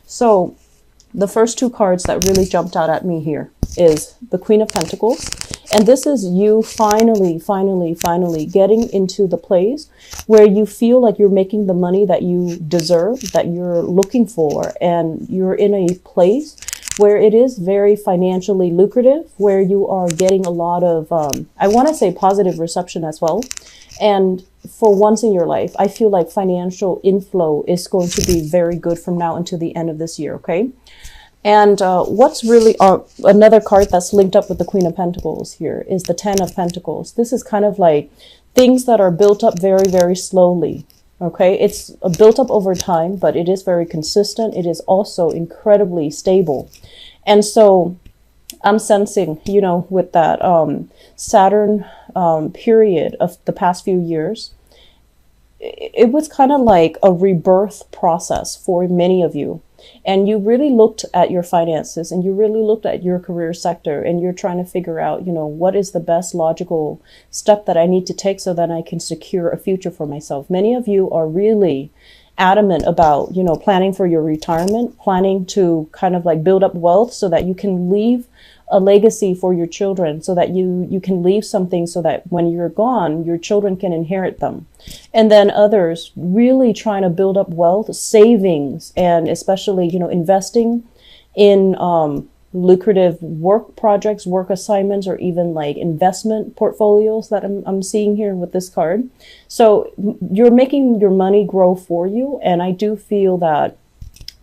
So the first two cards that really jumped out at me here is the Queen of Pentacles. And this is you finally getting into the place where you feel like you're making the money that you deserve, that you're looking for. And you're in a place where it is very financially lucrative, where you are getting a lot of, I want to say positive reception as well. And for once in your life, I feel like financial inflow is going to be very good from now until the end of this year, okay? And what's really another card that's linked up with the Queen of Pentacles here is the Ten of Pentacles. This is kind of like things that are built up very slowly, okay? It's built up over time, but it is very consistent. It is also incredibly stable. And so I'm sensing, you know, with that Saturn period of the past few years, it was kind of like a rebirth process for many of you. And you really looked at your finances and you really looked at your career sector and you're trying to figure out, you know, what is the best logical step that I need to take so that I can secure a future for myself. Many of you are really adamant about, you know, planning for your retirement, planning to kind of like build up wealth so that you can leave a legacy for your children, so that you can leave something so that when you're gone, your children can inherit them. And then others really trying to build up wealth, savings, and especially, you know, investing in lucrative work projects, work assignments, or even like investment portfolios that I'm seeing here with this card. So you're making your money grow for you. And I do feel that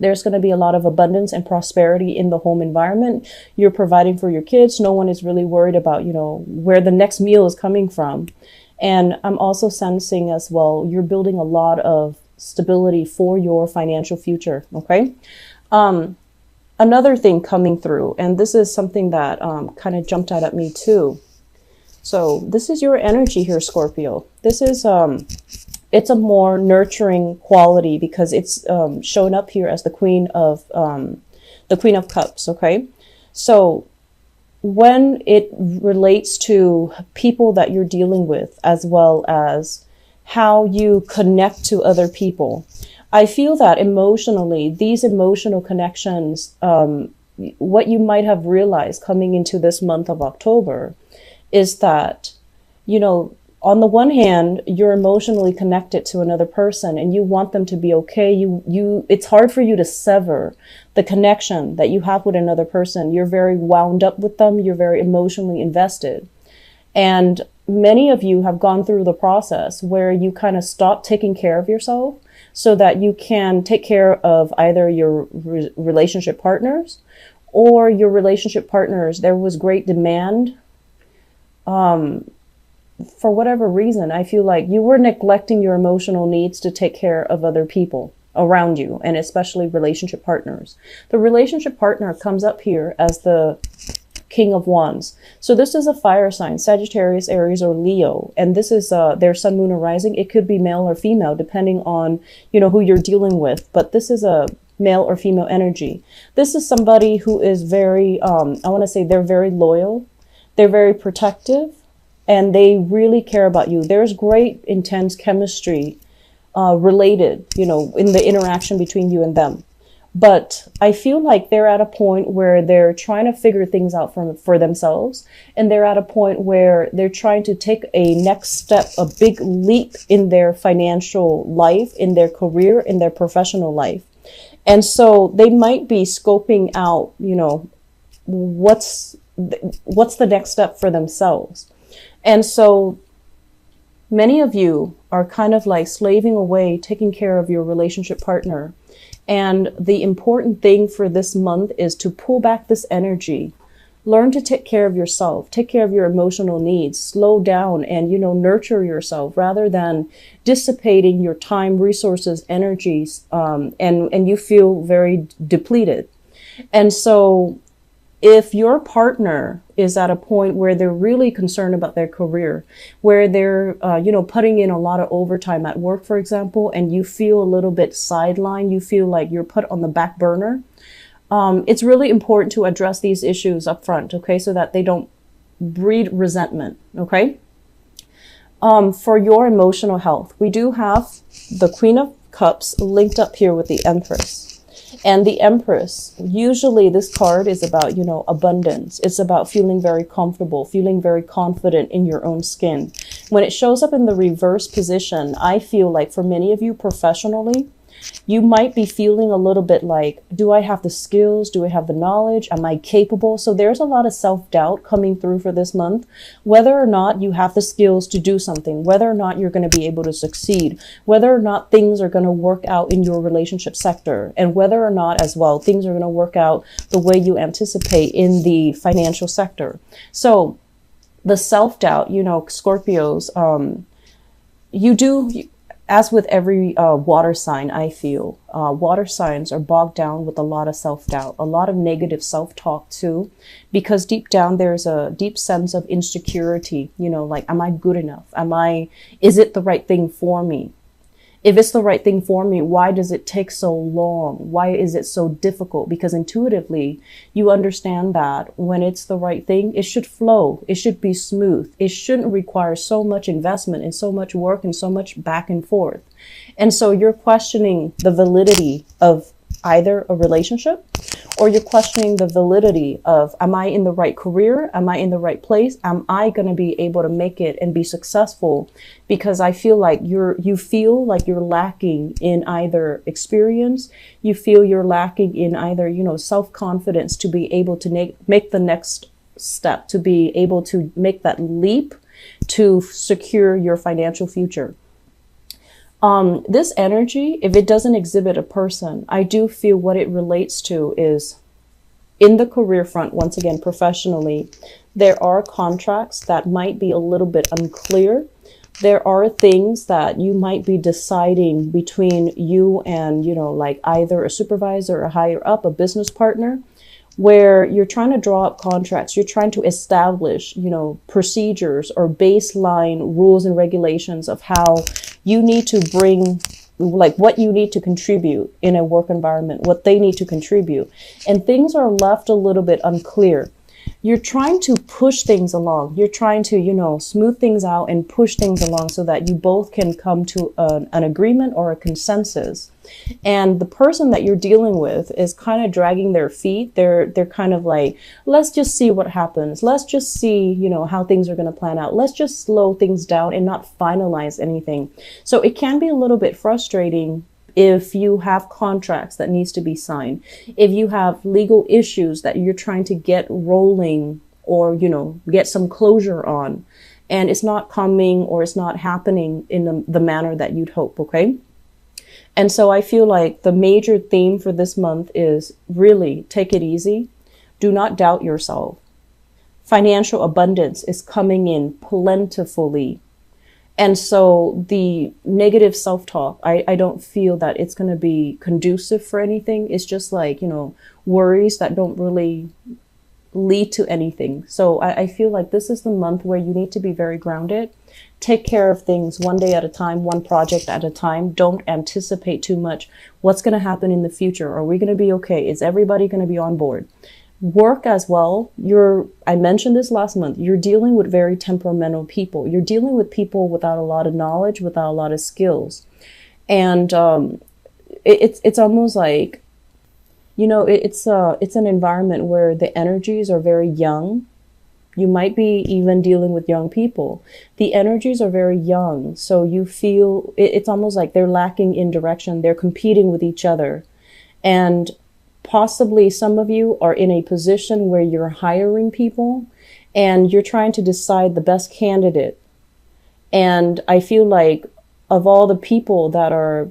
there's going to be a lot of abundance and prosperity in the home environment. You're providing for your kids. No one is really worried about, you know, where the next meal is coming from. And I'm also sensing as well, you're building a lot of stability for your financial future. Okay. Another thing coming through, and this is something that kind of jumped out at me too. So this is your energy here, Scorpio. This is it's a more nurturing quality because it's shown up here as the Queen of Cups. Okay, so when it relates to people that you're dealing with, as well as how you connect to other people, I feel that emotionally, these emotional connections, what you might have realized coming into this month of October is that, you know, on the one hand, you're emotionally connected to another person and you want them to be okay. It's hard for you to sever the connection that you have with another person. You're very wound up with them. You're very emotionally invested. And many of you have gone through the process where you kind of stop taking care of yourself so that you can take care of either your relationship partners or your relationship partners. There was great demand. For whatever reason, I feel like you were neglecting your emotional needs to take care of other people around you, and especially relationship partners. The relationship partner comes up here as the King of Wands. So this is a fire sign, Sagittarius, Aries, or Leo. And this is their sun, moon, or rising. It could be male or female, depending on, you know, who you're dealing with. But this is a male or female energy. This is somebody who is very, I want to say they're very loyal. They're very protective. And they really care about you. There's great, intense chemistry related, you know, in the interaction between you and them. But I feel like they're at a point where they're trying to figure things out for themselves. And they're at a point where they're trying to take a next step, a big leap in their financial life, in their career, in their professional life. And so they might be scoping out, you know, what's the next step for themselves. And so many of you are kind of like slaving away, taking care of your relationship partner. And the important thing for this month is to pull back this energy, learn to take care of yourself, take care of your emotional needs, slow down and, you know, nurture yourself rather than dissipating your time, resources, energies, and you feel very depleted. And so if your partner is at a point where they're really concerned about their career, where they're, you know, putting in a lot of overtime at work, for example, and you feel a little bit sidelined, you feel like you're put on the back burner, it's really important to address these issues up front, okay, so that they don't breed resentment, okay? For your emotional health, we do have the Queen of Cups linked up here with the Empress. And the Empress, usually this card is about, abundance. It's about feeling very comfortable, feeling very confident in your own skin. When it shows up in the reverse position, I feel like for many of you professionally, you might be feeling a little bit like, do I have the skills? Do I have the knowledge? Am I capable? So there's a lot of self-doubt coming through for this month, whether or not you have the skills to do something, whether or not you're going to be able to succeed, whether or not things are going to work out in your relationship sector, and whether or not as well, things are going to work out the way you anticipate in the financial sector. So the self-doubt, Scorpios, as with every water sign, I feel water signs are bogged down with a lot of self-doubt, a lot of negative self-talk too, because deep down there's a deep sense of insecurity, like, am I good enough? Is it the right thing for me? If it's the right thing for me, why does it take so long? Why is it so difficult? Because intuitively, you understand that when it's the right thing, it should flow. It should be smooth. It shouldn't require so much investment and so much work and so much back and forth. And so you're questioning the validity of either a relationship, or you're questioning the validity of, am I in the right career? Am I in the right place? Am I going to be able to make it and be successful? Because I feel like you feel like you're lacking in either experience. You feel you're lacking in either, self-confidence to be able to make the next step, to be able to make that leap to secure your financial future. This energy, if it doesn't exhibit a person, I do feel what it relates to is in the career front, once again, professionally, there are contracts that might be a little bit unclear. There are things that you might be deciding between you and, like either a supervisor or higher up, a business partner, where you're trying to draw up contracts, you're trying to establish, procedures or baseline rules and regulations of how you need to bring, like what you need to contribute in a work environment, what they need to contribute. And things are left a little bit unclear. You're trying to push things along. You're trying to, smooth things out and push things along so that you both can come to an agreement or a consensus. And the person that you're dealing with is kind of dragging their feet. They're kind of like, let's just see what happens. Let's just see, how things are going to plan out. Let's just slow things down and not finalize anything. So it can be a little bit frustrating if you have contracts that needs to be signed, if you have legal issues that you're trying to get rolling or, get some closure on, and it's not coming or it's not happening in the manner that you'd hope. Okay. And so I feel like the major theme for this month is really take it easy. Do not doubt yourself. Financial abundance is coming in plentifully. And so the negative self-talk, I don't feel that it's going to be conducive for anything. It's just like, worries that don't really lead to anything. So I feel like this is the month where you need to be very grounded. Take care of things one day at a time, one project at a time. Don't anticipate too much. What's going to happen in the future? Are we going to be okay? Is everybody going to be on board? Work as well. I mentioned this last month. You're dealing with very temperamental people. You're dealing with people without a lot of knowledge, without a lot of skills. And it's almost like, it's an environment where the energies are very young. You might be even dealing with young people. The energies are very young. So you feel it's almost like they're lacking in direction. They're competing with each other. And possibly some of you are in a position where you're hiring people and you're trying to decide the best candidate. And I feel like of all the people that are,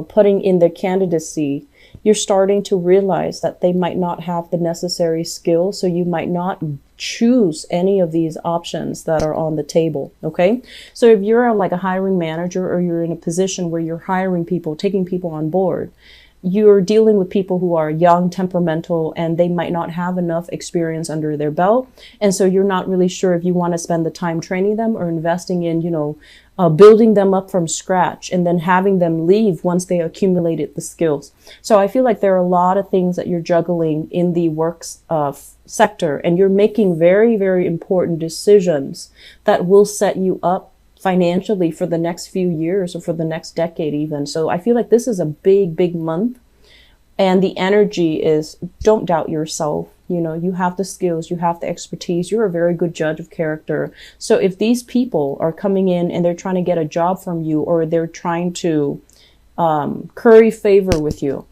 putting in their candidacy, you're starting to realize that they might not have the necessary skills. So you might not choose any of these options that are on the table. Okay. So if you're like a hiring manager or you're in a position where you're hiring people, taking people on board, you're dealing with people who are young, temperamental, and they might not have enough experience under their belt. And so you're not really sure if you want to spend the time training them or investing in, building them up from scratch and then having them leave once they accumulated the skills. So I feel like there are a lot of things that you're juggling in the works sector, and you're making very, very important decisions that will set you up financially for the next few years or for the next decade even. So I feel like this is a big, big month And the energy is, don't doubt yourself. You know, you have the skills, you have the expertise. You're a very good judge of character. So if these people are coming in and they're trying to get a job from you, or they're trying to curry favor with you,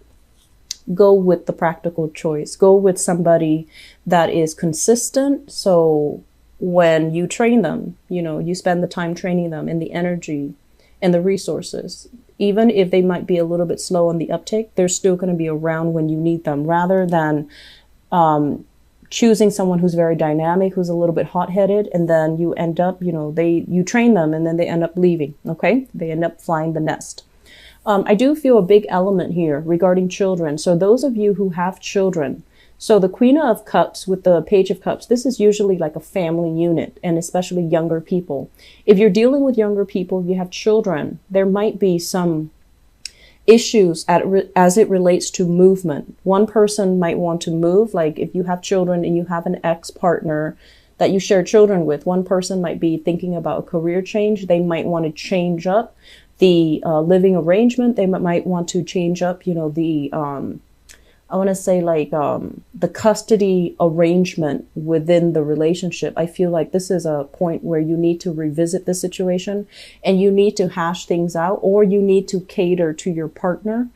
go with the practical choice. Go with somebody that is consistent. So when you train them, you know, you spend the time training them, and the energy and the resources, even if they might be a little bit slow on the uptake, they're still going to be around when you need them, rather than choosing someone who's very dynamic, who's a little bit hot-headed, and then you end up, you know, you train them and then they end up leaving. Okay, they end up flying the nest. I do feel a big element here regarding children. So those of you who have children, so the Queen of Cups with the Page of Cups, this is usually like a family unit, and especially younger people. If you're dealing with younger people, if you have children, there might be some issues as it relates to movement. One person might want to move, like if you have children and you have an ex-partner that you share children with, one person might be thinking about a career change. They might want to change up the living arrangement. They might want to change up, you know, the I want to say like the custody arrangement within the relationship. I feel like this is a point where you need to revisit the situation, and you need to hash things out, or you need to cater to your partner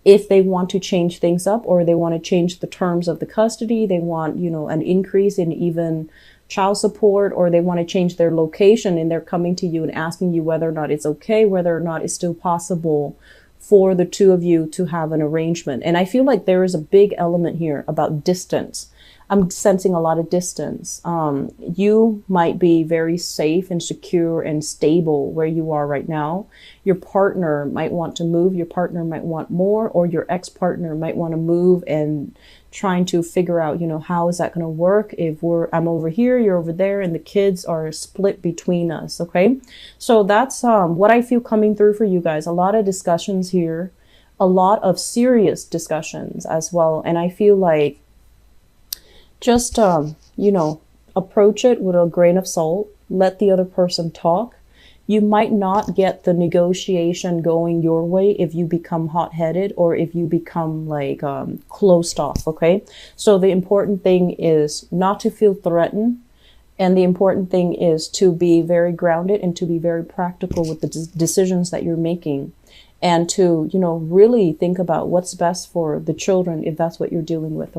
if they want to change things up, or they want to change the terms of the custody. They want, you know, an increase in even child support, or they want to change their location, and they're coming to you and asking you whether or not it's okay, whether or not it's still possible for the two of you to have an arrangement. And I feel like there is a big element here about distance. I'm sensing a lot of distance. You might be very safe and secure and stable where you are right now. Your partner might want to move. Your partner might want more, or your ex-partner might want to move, and trying to figure out, you know, how is that going to work if I'm over here, you're over there, and the kids are split between us. Okay. So that's what I feel coming through for you guys. A lot of discussions here, a lot of serious discussions as well. And I feel like just, you know, approach it with a grain of salt. Let the other person talk. You might not get the negotiation going your way if you become hot-headed, or if you become like closed off. Okay. So the important thing is not to feel threatened. And the important thing is to be very grounded and to be very practical with the decisions that you're making, and to, you know, really think about what's best for the children if that's what you're dealing with.